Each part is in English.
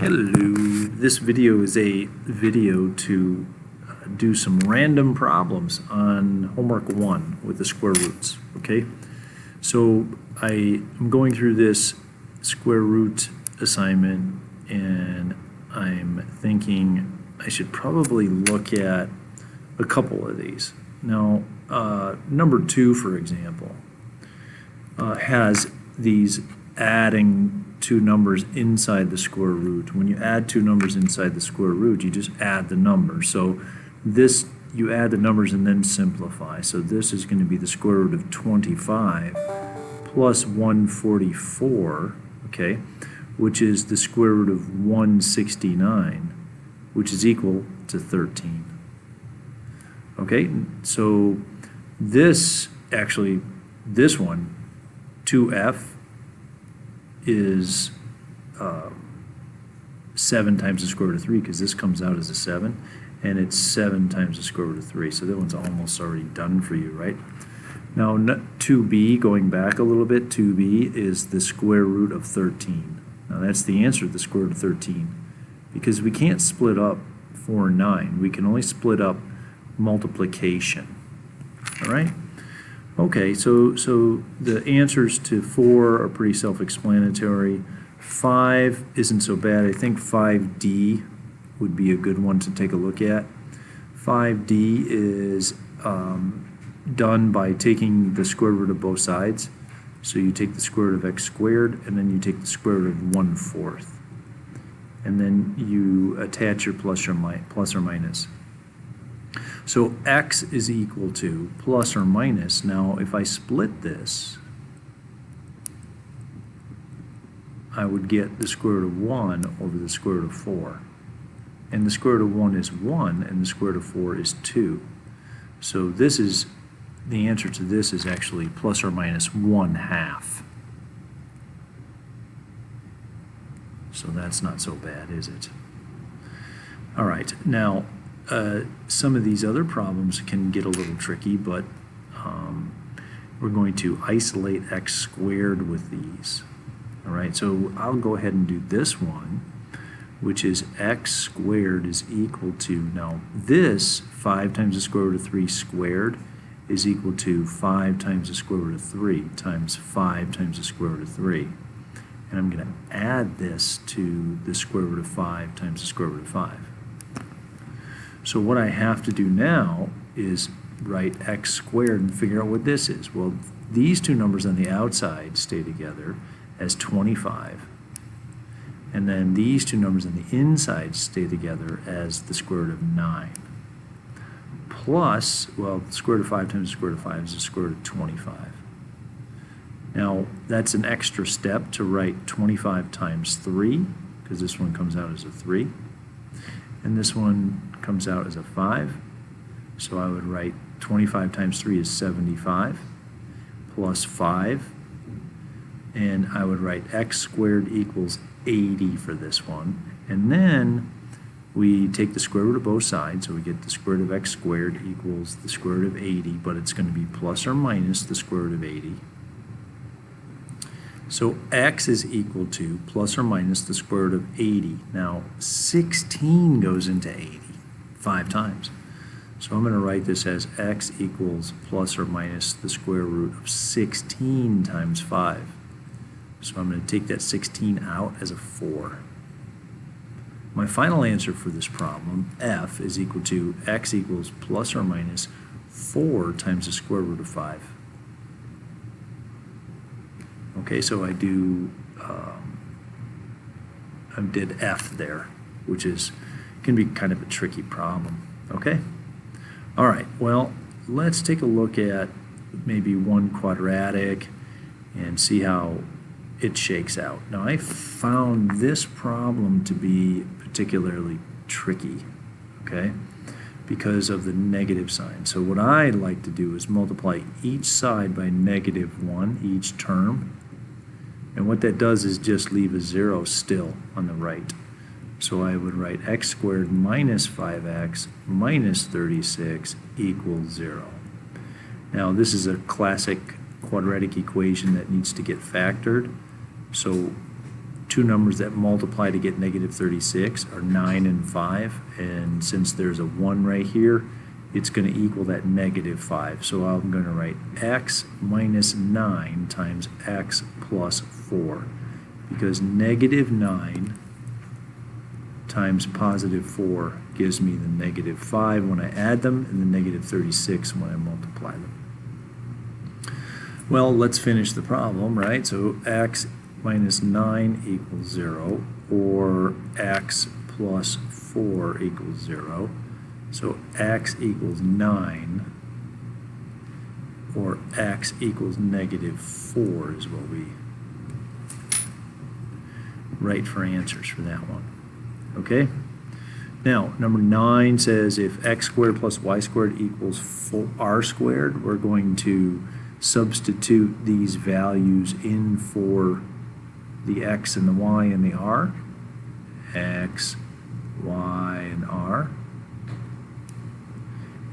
Hello, this video is a video to do some random problems on homework 1 with the square roots, okay? So I am going through this square root assignment and I'm thinking I should probably look at a couple of these. Now, number 2, for example, has these adding two numbers inside the square root. When you add two numbers inside the square root, you just add the numbers. So this, you add the numbers and then simplify. So this is going to be the square root of 25 plus 144, okay, which is the square root of 169, which is equal to 13. Okay, so this, actually, this one, 2f, is 7 times the square root of 3, because this comes out as a 7, and it's 7 times the square root of 3. So that one's almost already done for you, right? Now 2b, going back a little bit, 2b is the square root of 13. Now that's the answer to the square root of 13, because we can't split up 4 and 9. We can only split up multiplication, all right? Okay, so the answers to 4 are pretty self-explanatory. 5 isn't so bad. I think 5D would be a good one to take a look at. 5D is done by taking the square root of both sides. So you take the square root of x squared, and then you take the square root of 1/4. And then you attach your plus or minus. So x is equal to plus or minus. Now, if I split this, I would get the square root of 1 over the square root of 4. And the square root of 1 is 1, and the square root of 4 is 2. So this is, the answer to this is actually plus or minus 1/2. So that's not so bad, is it? All right, now, some of these other problems can get a little tricky, but we're going to isolate x squared with these. All right, so I'll go ahead and do this one, which is x squared is equal to, now this 5 times the square root of 3 squared is equal to 5 times the square root of 3 times 5 times the square root of 3. And I'm going to add this to the square root of 5 times the square root of 5. So what I have to do now is write x squared and figure out what this is. Well, these two numbers on the outside stay together as 25. And then these two numbers on the inside stay together as the square root of 9. Plus, well, the square root of 5 times the square root of 5 is the square root of 25. Now, that's an extra step to write 25 times 3, because this one comes out as a 3. And this one comes out as a 5. So I would write 25 times 3 is 75 plus 5. And I would write x squared equals 80 for this one. And then we take the square root of both sides, so we get the square root of x squared equals the square root of 80, but it's going to be plus or minus the square root of 80. So x is equal to plus or minus the square root of 80. Now, 16 goes into 80 5 times. So I'm going to write this as x equals plus or minus the square root of 16 times 5. So I'm going to take that 16 out as a 4. My final answer for this problem, f, is equal to x equals plus or minus 4 times the square root of 5. Okay, so I did f there, which can be kind of a tricky problem. Okay? All right, well, let's take a look at maybe one quadratic and see how it shakes out. Now, I found this problem to be particularly tricky, okay, because of the negative sign. So what I like to do is multiply each side by -1, each term. And what that does is just leave a 0 still on the right. So I would write x squared minus 5x minus 36 equals 0. Now this is a classic quadratic equation that needs to get factored. So two numbers that multiply to get negative 36 are 9 and 5, and since there's a 1 right here, it's going to equal that negative 5. So I'm going to write x minus 9 times x plus 4, because negative 9 times positive 4 gives me the negative 5 when I add them, and the negative 36 when I multiply them. Well, let's finish the problem, right? So x minus 9 equals 0, or x plus 4 equals 0. So x equals 9, or x equals negative 4 is what we write for answers for that one. Okay? Now, number 9 says if x squared plus y squared equals r squared, we're going to substitute these values in for the x and the y and the r. X, y, and r.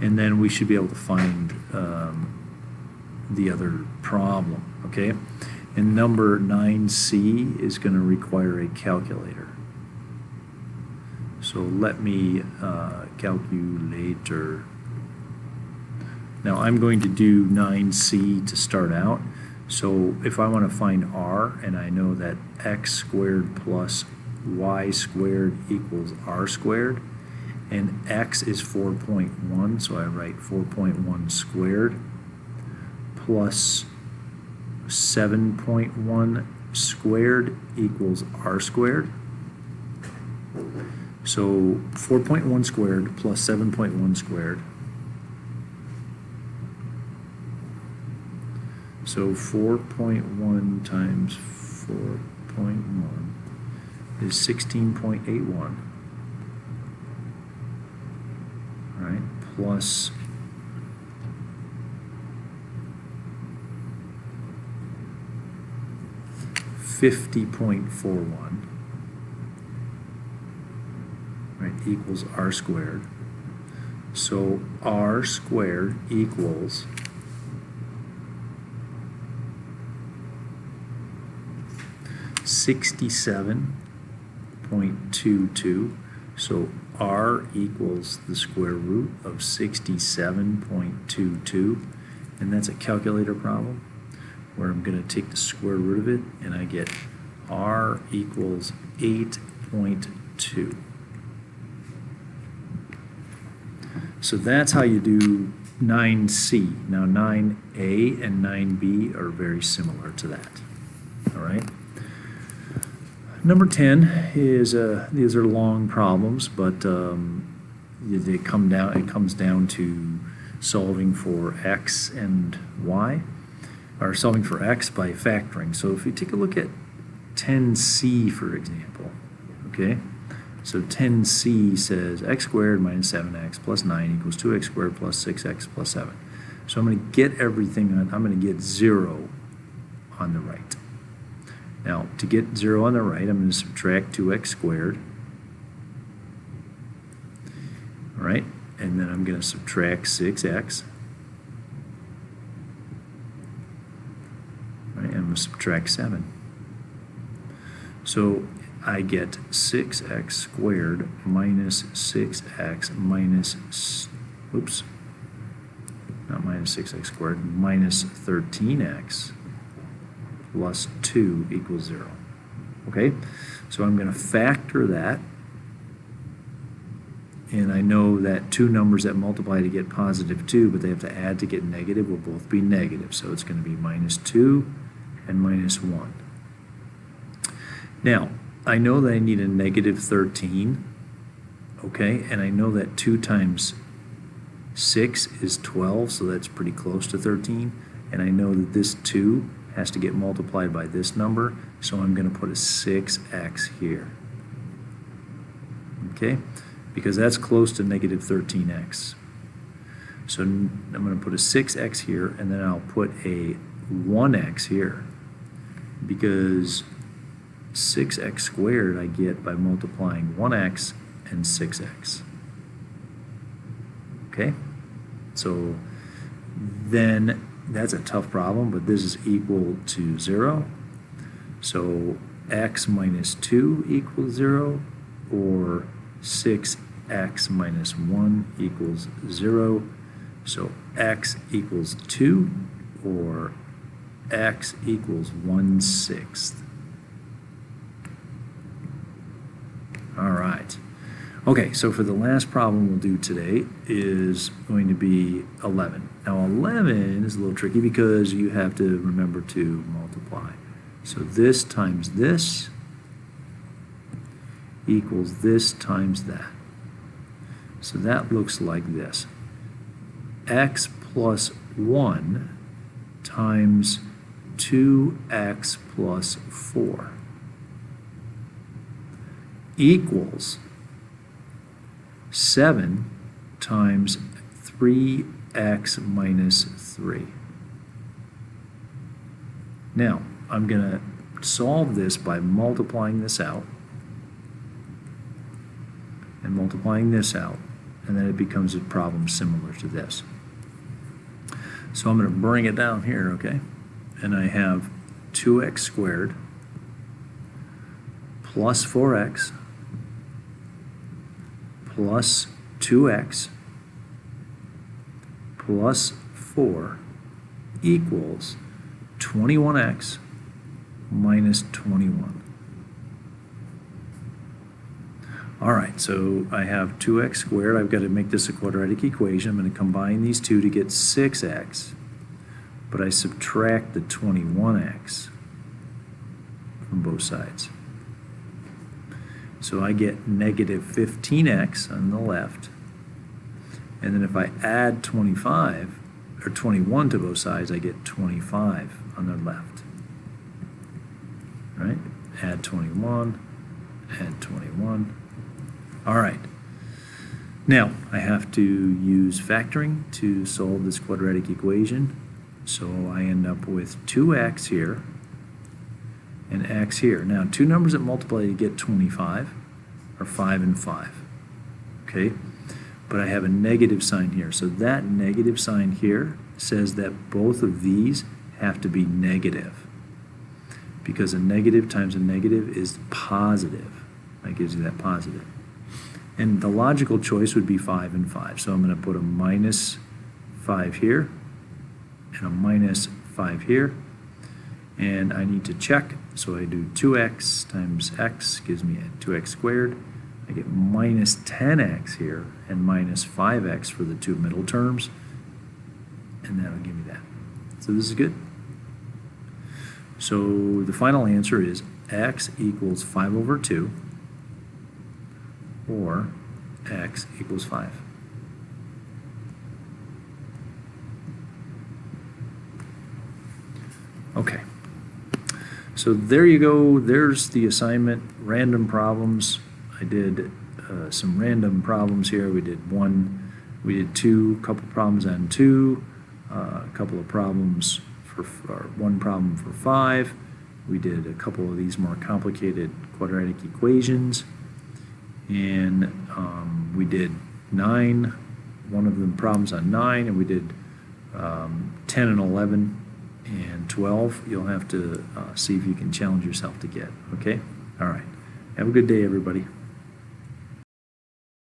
And then we should be able to find the other problem, okay? And number 9C is going to require a calculator. So let me calculator. Now I'm going to do 9C to start out. So if I want to find r, and I know that x squared plus y squared equals r squared, and x is 4.1, so I write 4.1 squared plus 7.1 squared equals r squared. So 4.1 squared plus 7.1 squared. So 4.1 times 4.1 is 16.81. Right, plus 50.41, right, equals r squared. So r squared equals 67.22. So r equals the square root of 67.22, and that's a calculator problem where I'm going to take the square root of it, and I get r equals 8.2. So that's how you do 9C. Now 9A and 9B are very similar to that. All right. Number 10 is these are long problems, but they come down. It comes down to solving for x and y, or solving for x by factoring. So if you take a look at 10C, for example, okay. So 10C says x squared minus 7x plus 9 equals 2x squared plus 6x plus 7. So I'm going to get everything. I'm going to get 0 on the right. Now, to get 0 on the right, I'm going to subtract 2x squared. All right, and then I'm going to subtract 6x. All right, and I'm going to subtract 7. So I get 6x squared minus 6x minus, oops, not minus 6x squared, minus 13x plus 2 equals 0. Okay, so I'm going to factor that, and I know that two numbers that multiply to get positive 2, but they have to add to get negative, will both be negative. So it's going to be minus 2 and minus 1. Now, I know that I need a negative 13, okay, and I know that 2 times 6 is 12, so that's pretty close to 13, and I know that this 2 has to get multiplied by this number, so I'm going to put a 6x here, okay, because that's close to negative 13x. So I'm going to put a 6x here, and then I'll put a 1x here, because 6x squared I get by multiplying 1x and 6x. Okay, so then that's a tough problem, but this is equal to 0. So x minus 2 equals 0, or 6x minus 1 equals 0. So x equals 2, or x equals 1/6. All right. Okay, so for the last problem we'll do today is going to be 11. Now 11 is a little tricky because you have to remember to multiply. So this times this equals this times that. So that looks like this. X plus 1 times 2x plus 4 equals 7 times 3x minus 3. Now, I'm going to solve this by multiplying this out and multiplying this out, and then it becomes a problem similar to this. So I'm going to bring it down here, okay? And I have 2x squared plus 4x plus 2x plus 4 equals 21x minus 21. All right, so I have 2x squared. I've got to make this a quadratic equation. I'm going to combine these two to get 6x, but I subtract the 21x from both sides. So I get negative 15x on the left, and then if I add 25 or 21 to both sides, I get 25 on the left. Right? Add 21, add 21. All right. Now I have to use factoring to solve this quadratic equation. So I end up with 2x here and x here. Now, two numbers that multiply to get 25 are 5 and 5, okay? But I have a negative sign here. So that negative sign here says that both of these have to be negative, because a negative times a negative is positive. That gives you that positive. And the logical choice would be 5 and 5. So I'm going to put a minus 5 here and a minus 5 here. And I need to check, so I do 2x times x gives me a 2x squared. I get minus 10x here and minus 5x for the two middle terms, and that'll give me that. So this is good. So the final answer is x equals 5 over 2, or x equals 5. Okay. So there you go. There's the assignment, random problems. I did some random problems here. We did two, couple problems on 2, a couple of problems for, or one problem for 5. We did a couple of these more complicated quadratic equations, and we did 9, one of them problems on 9, and we did 10 and 11. And 12, you'll have to see if you can challenge yourself to get, okay? All right. Have a good day, everybody.